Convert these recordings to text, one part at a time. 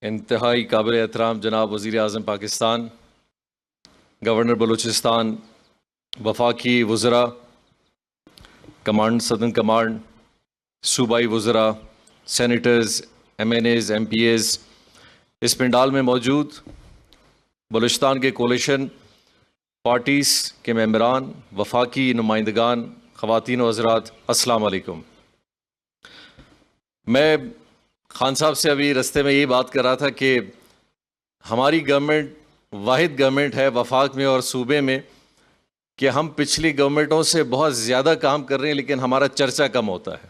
انتہائی قابل احترام جناب وزیر اعظم پاکستان، گورنر بلوچستان، وفاقی وزراء، کمانڈ سدرن کمانڈ، صوبائی وزراء، senators, MNAs, MPAs, اس پنڈال میں موجود بلوچستان کے کولیشن پارٹیز کے ممبران، وفاقی نمائندگان، خواتین و حضرات، السلام علیکم۔ میں خان صاحب سے ابھی رستے میں یہی بات کر رہا تھا کہ ہماری گورنمنٹ واحد گورنمنٹ ہے وفاق میں اور صوبے میں کہ ہم پچھلی گورنمنٹوں سے بہت زیادہ کام کر رہے ہیں، لیکن ہمارا چرچا کم ہوتا ہے۔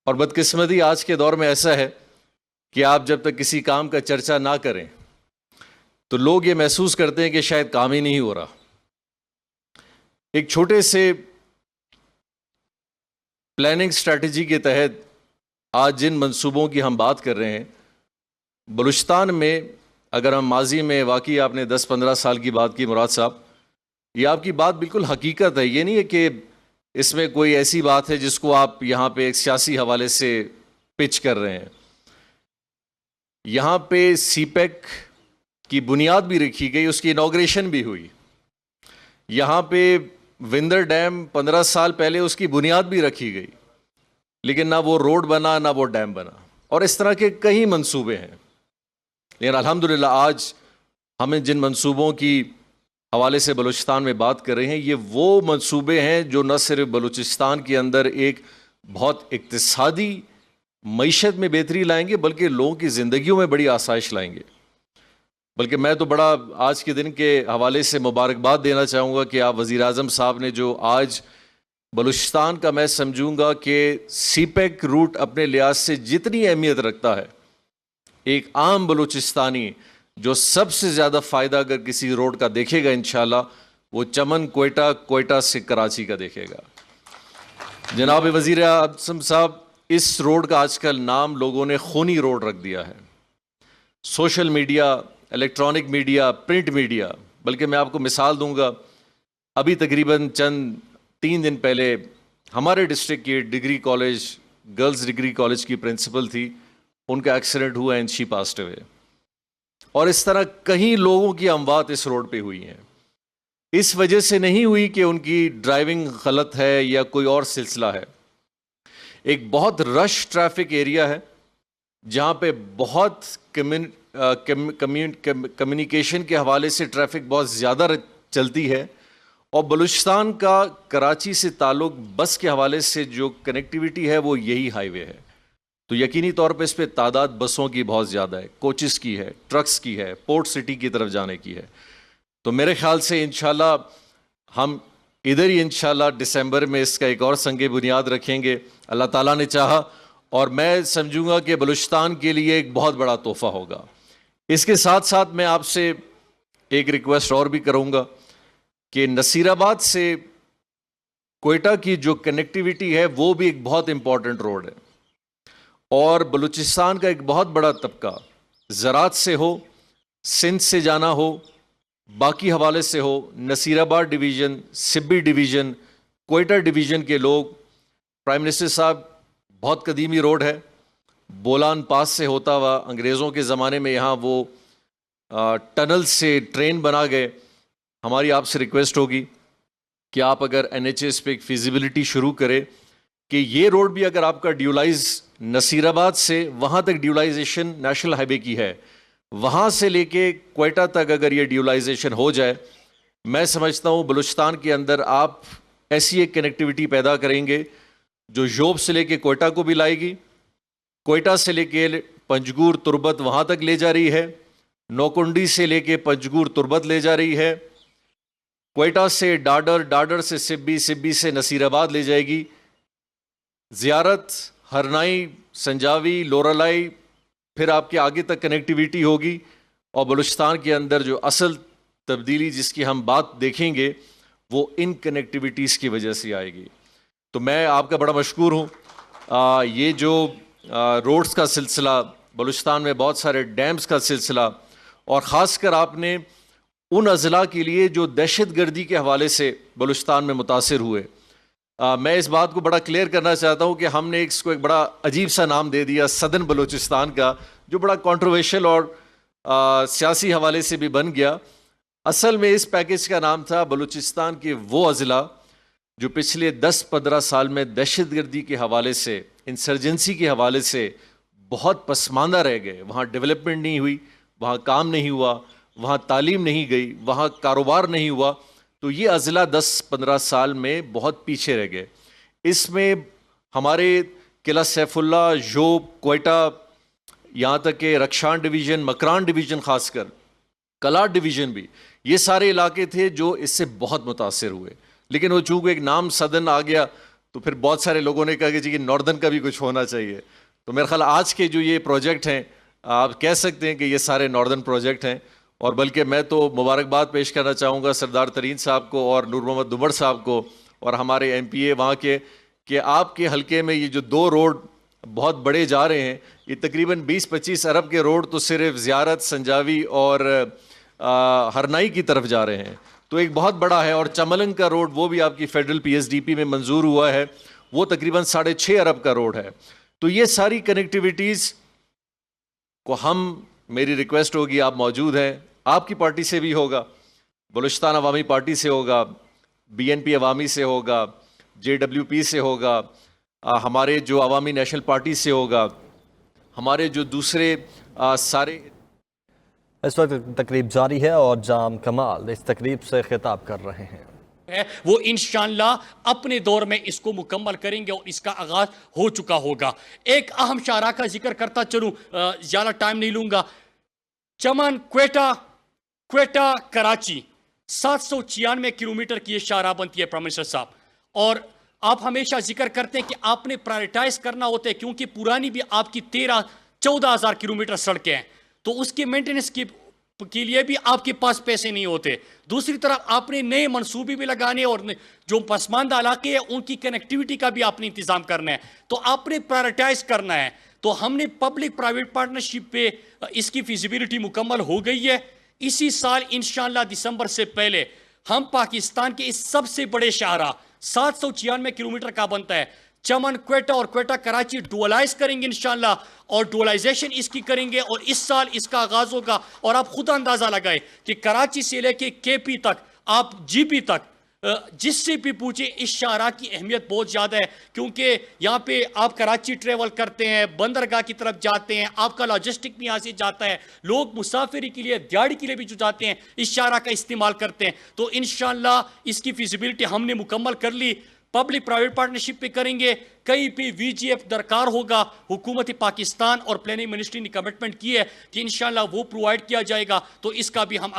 اور بدقسمتی آج کے دور میں ایسا ہے کہ آپ جب تک کسی کام کا چرچا نہ کریں تو لوگ یہ محسوس کرتے ہیں کہ شاید کام ہی نہیں ہو رہا۔ ایک چھوٹے سے پلاننگ اسٹریٹجی کے تحت آج جن منصوبوں کی ہم بات کر رہے ہیں بلوچستان میں، اگر ہم ماضی میں واقعی آپ نے 10-15 سال کی بات کی مراد صاحب، یہ آپ کی بات بالکل حقیقت ہے۔ یہ نہیں ہے کہ اس میں کوئی ایسی بات ہے جس کو آپ یہاں پہ ایک سیاسی حوالے سے پچ کر رہے ہیں۔ یہاں پہ سی پیک کی بنیاد بھی رکھی گئی، اس کی انوگریشن بھی ہوئی۔ یہاں پہ وندر ڈیم 15 سال پہلے اس کی بنیاد بھی رکھی گئی، لیکن نہ وہ روڈ بنا نہ وہ ڈیم بنا، اور اس طرح کے کئی منصوبے ہیں۔ لیکن الحمدللہ آج ہمیں جن منصوبوں کی حوالے سے بلوچستان میں بات کر رہے ہیں، یہ وہ منصوبے ہیں جو نہ صرف بلوچستان کے اندر ایک بہت اقتصادی معیشت میں بہتری لائیں گے، بلکہ لوگوں کی زندگیوں میں بڑی آسائش لائیں گے۔ بلکہ میں تو بڑا آج کے دن کے حوالے سے مبارکباد دینا چاہوں گا کہ آپ وزیر اعظم صاحب نے جو آج بلوچستان کا، میں سمجھوں گا کہ سی پیک روٹ اپنے لحاظ سے جتنی اہمیت رکھتا ہے، ایک عام بلوچستانی جو سب سے زیادہ فائدہ اگر کسی روڈ کا دیکھے گا انشاءاللہ وہ چمن کوئٹہ سے کراچی کا دیکھے گا۔ جناب وزیر اعظم صاحب، اس روڈ کا آج کل نام لوگوں نے خونی روڈ رکھ دیا ہے۔ Social media, electronic media, print media, بلکہ میں آپ کو مثال دوں گا، ابھی تقریباً چند 3 دن پہلے ہمارے ڈسٹرکٹ کی degree college, girls degree college کی پرنسپل تھی، ان کا ایکسیڈنٹ ہوا اینڈ شی پاسڈ اوے۔ اور اس طرح کئی لوگوں کی اموات اس روڈ پہ ہوئی ہیں۔ اس وجہ سے نہیں ہوئی کہ ان کی ڈرائیونگ غلط ہے یا کوئی اور سلسلہ ہے۔ ایک بہت رش ٹریفک ایریا ہے جہاں پہ بہت کمیونیکیشن کے حوالے سے ٹریفک بہت زیادہ چلتی ہے، اور بلوچستان کا کراچی سے تعلق بس کے حوالے سے جو کنیکٹیویٹی ہے وہ یہی ہائی وے ہے، تو یقینی طور پہ اس پہ تعداد بسوں کی بہت زیادہ ہے، کوچز کی ہے، ٹرکس کی ہے، پورٹ سٹی کی طرف جانے کی ہے۔ تو میرے خیال سے انشاءاللہ ہم ادھر ہی انشاءاللہ دسمبر میں اس کا ایک اور سنگ بنیاد رکھیں گے، اللہ تعالیٰ نے چاہا، اور میں سمجھوں گا کہ بلوچستان کے لیے ایک بہت بڑا تحفہ ہوگا۔ اس کے ساتھ ساتھ میں آپ سے ایک ریکویسٹ اور بھی کروں گا کہ نصیر آباد سے کوئٹہ کی جو کنیکٹیویٹی ہے وہ بھی ایک بہت امپورٹنٹ روڈ ہے، اور بلوچستان کا ایک بہت بڑا طبقہ زراعت سے ہو، سندھ سے جانا ہو، باقی حوالے سے ہو، نصیر آباد ڈویژن، سبی ڈویژن، کوئٹہ ڈویژن کے لوگ، پرائم منسٹر صاحب، بہت قدیمی روڈ ہے، بولان پاس سے ہوتا ہوا، انگریزوں کے زمانے میں یہاں وہ ٹنل سے ٹرین بنا گئے۔ ہماری آپ سے ریکویسٹ ہوگی کہ آپ اگر این ایچ ایس پہ ایک فیزیبلٹی شروع کرے کہ یہ روڈ بھی اگر آپ کا ڈیولائز نصیر آباد سے وہاں تک ڈیولائزیشن نیشنل ہائی وے کی ہے، وہاں سے لے کے کوئٹہ تک اگر یہ ڈیولائزیشن ہو جائے، میں سمجھتا ہوں بلوچستان کے اندر آپ ایسی ایک کنیکٹیویٹی پیدا کریں گے جو یوب سے لے کے کوئٹہ کو بھی لائے گی، کوئٹہ سے لے کے پنجگور تربت وہاں تک لے جا رہی ہے، نوکنڈی سے لے کے پنجگور تربت لے جا رہی ہے، کوئٹہ سے ڈاڈر، ڈاڈر سے سبی، سبی سے نصیر آباد لے جائے گی، زیارت، ہرنائی، سنجاوی، لورالائی، پھر آپ کے آگے تک کنیکٹیویٹی ہوگی، اور بلوچستان کے اندر جو اصل تبدیلی جس کی ہم بات دیکھیں گے وہ ان کنیکٹیویٹیز کی وجہ سے آئے گی۔ تو میں آپ کا بڑا مشکور ہوں۔ یہ جو روڈز کا سلسلہ، بلوچستان میں بہت سارے ڈیمز کا سلسلہ، اور خاص کر آپ نے ان اضلاع کے لیے جو دہشت گردی کے حوالے سے بلوچستان میں متاثر ہوئے، میں اس بات کو بڑا کلیئر کرنا چاہتا ہوں کہ ہم نے اس کو ایک بڑا عجیب سا نام دے دیا سدن بلوچستان کا، جو بڑا کنٹروورشل اور سیاسی حوالے سے بھی بن گیا. اصل میں اس پیکیج کا نام تھا بلوچستان کے وہ اضلاع جو پچھلے 10-15 سال میں دہشت گردی کے حوالے سے، انسرجنسی کے حوالے سے بہت پسماندہ رہ گئے. وہاں ڈیولپمنٹ نہیں ہوئی، وہاں کام نہیں ہوا، وہاں تعلیم نہیں گئی، وہاں کاروبار نہیں ہوا. تو یہ اضلاع 10-15 سال میں بہت پیچھے رہ گئے. اس میں ہمارے قلعہ سیف اللہ، ژوب، کوئٹہ، یہاں تک کہ رکشان ڈویژن، مکران ڈویژن، خاص کر کلاٹ ڈویژن بھی، یہ سارے علاقے تھے جو اس سے بہت متاثر ہوئے. لیکن وہ چونکہ ایک نام سدن آ گیا تو پھر بہت سارے لوگوں نے کہا کہ جی ناردن کا بھی کچھ ہونا چاہیے. تو میرے خیال آج کے جو یہ پروجیکٹ ہیں، آپ کہہ سکتے ہیں کہ یہ سارے ناردن پروجیکٹ ہیں. اور بلکہ میں تو مبارکباد پیش کرنا چاہوں گا سردار ترین صاحب کو اور نور محمد دمڑ صاحب کو اور ہمارے ایم پی اے وہاں کے، کہ آپ کے حلقے میں یہ جو 2 روڈ بہت بڑے جا رہے ہیں، یہ تقریباً 20-25 ارب کے روڈ تو صرف زیارت، سنجاوی اور ہرنائی کی طرف جا رہے ہیں. تو ایک بہت بڑا ہے. اور چملنگ کا روڈ وہ بھی آپ کی federal P S D P میں منظور ہوا ہے، وہ تقریباً 6.5 ارب کا روڈ ہے. تو یہ ساری کنیکٹیویٹیز کو میری ریکویسٹ ہوگی، آپ موجود ہیں، آپ کی پارٹی سے بھی ہوگا، بلوچستان عوامی پارٹی سے ہوگا، بی این پی عوامی سے ہوگا، جے ڈبلیو پی سے ہوگا، ہمارے جو عوامی نیشنل پارٹی سے ہوگا، ہمارے جو دوسرے سارے. اس وقت تقریب جاری ہے اور جام کمال اس تقریب سے خطاب کر رہے ہیں. وہ انشاءاللہ اپنے دور میں اس کو مکمل کریں گے اور اس کا آغاز ہو چکا ہوگا. ایک اہم شاہراہ کا ذکر کرتا چلوں، زیادہ ٹائم نہیں لوں گا. چمن کوئٹہ کراچی 796 کلومیٹر کی یہ شاہراہ بنتی ہے پرائم منسٹر صاحب. اور آپ ہمیشہ ذکر کرتے ہیں کہ آپ نے پرائرٹائز کرنا ہوتا ہے کیونکہ پرانی بھی آپ کی 13-14 ہزار کلومیٹر سڑکیں ہیں، تو اس کی مینٹیننس کے لیے بھی آپ کے پاس پیسے نہیں ہوتے. دوسری طرف آپ نے نئے منصوبے بھی لگانے اور جو پسماندہ علاقے ہیں ان کی کنیکٹیوٹی کا بھی آپ نے انتظام کرنا ہے. تو آپ نے پرائرٹائز کرنا ہے. تو ہم نے پبلک پرائیویٹ پارٹنرشپ پہ اس کی فیزیبلٹی مکمل ہو گئی ہے. اسی سال انشاءاللہ دسمبر سے پہلے ہم پاکستان کے اس سب سے بڑے شاہراہ 796 کلومیٹر کا بنتا ہے، چمن کوئٹہ اور کوئٹہ کراچی ڈوالائز کریں گے انشاءاللہ، اور ڈوالائزیشن اس کی کریں گے اور اس سال اس کا آغاز ہوگا. اور آپ خود اندازہ لگائیں کہ کراچی سے لے کے کے پی تک، آپ جی پی تک، جس سے بھی پوچھیں، اس شاہراہ کی اہمیت بہت زیادہ ہے کیونکہ یہاں پہ آپ کراچی ٹریول کرتے ہیں، بندرگاہ کی طرف جاتے ہیں، آپ کا لاجسٹک بھی یہاں سے جاتا ہے، لوگ مسافری کے لیے، دیہڑی کے لیے بھی جو جاتے ہیں اس شاہراہ کا استعمال کرتے ہیں. تو انشاءاللہ اس کی فیزیبلٹی ہم نے مکمل کر لی. پبلک پرائیویٹ پارٹنرشپ پہ کریں گے. کہیں پہ وی جی ایف درکار ہوگا، حکومت پاکستان اور پلاننگ منسٹری نے کمٹمنٹ کی ہے کہ انشاءاللہ وہ پرووائڈ کیا جائے گا. تو اس کا بھی ہم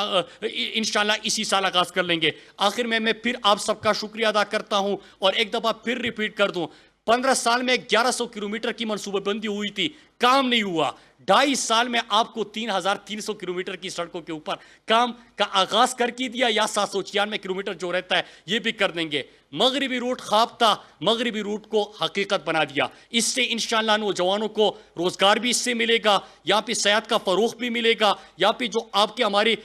انشاءاللہ اسی سال آغاز کر لیں گے. آخر میں پھر آپ سب کا شکریہ ادا کرتا ہوں اور ایک دفعہ پھر ریپیٹ کر دوں، 15 سال میں 1100 کلومیٹر کی منصوبہ بندی ہوئی تھی، کام نہیں ہوا. 2.5 سال میں آپ کو 3300 کلومیٹر کی سڑکوں کے اوپر کام کا آغاز کر کے دیا، یا 796 کلومیٹر جو رہتا ہے یہ بھی کر دیں گے. مغربی روٹ خواب تھا، مغربی روٹ کو حقیقت بنا دیا. اس سے انشاءاللہ نوجوانوں کو روزگار بھی اس سے ملے گا، یہاں پہ صحت کا فروغ بھی ملے گا، یہاں پہ جو آپ کے ہمارے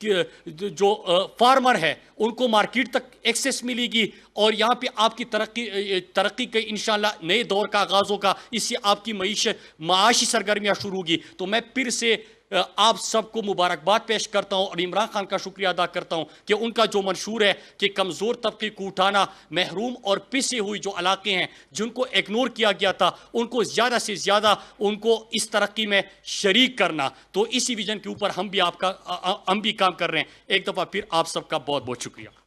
جو فارمر ہے ان کو مارکیٹ تک ایکسیس ملے گی، اور یہاں پہ آپ کی ترقی کے انشاءاللہ نئے دور کا آغاز ہوگا. اس سے آپ کی معاشی سرگرمیاں شروع ہوگی. تو میں پھر سے آپ سب کو مبارکباد پیش کرتا ہوں اور عمران خان کا شکریہ ادا کرتا ہوں کہ ان کا جو منشور ہے کہ کمزور طبقے کو اٹھانا، محروم اور پسے ہوئی جو علاقے ہیں جن کو اگنور کیا گیا تھا ان کو زیادہ سے زیادہ ان کو اس ترقی میں شریک کرنا. تو اسی ویژن کے اوپر ہم بھی کام کر رہے ہیں. ایک دفعہ پھر آپ سب کا بہت بہت شکریہ.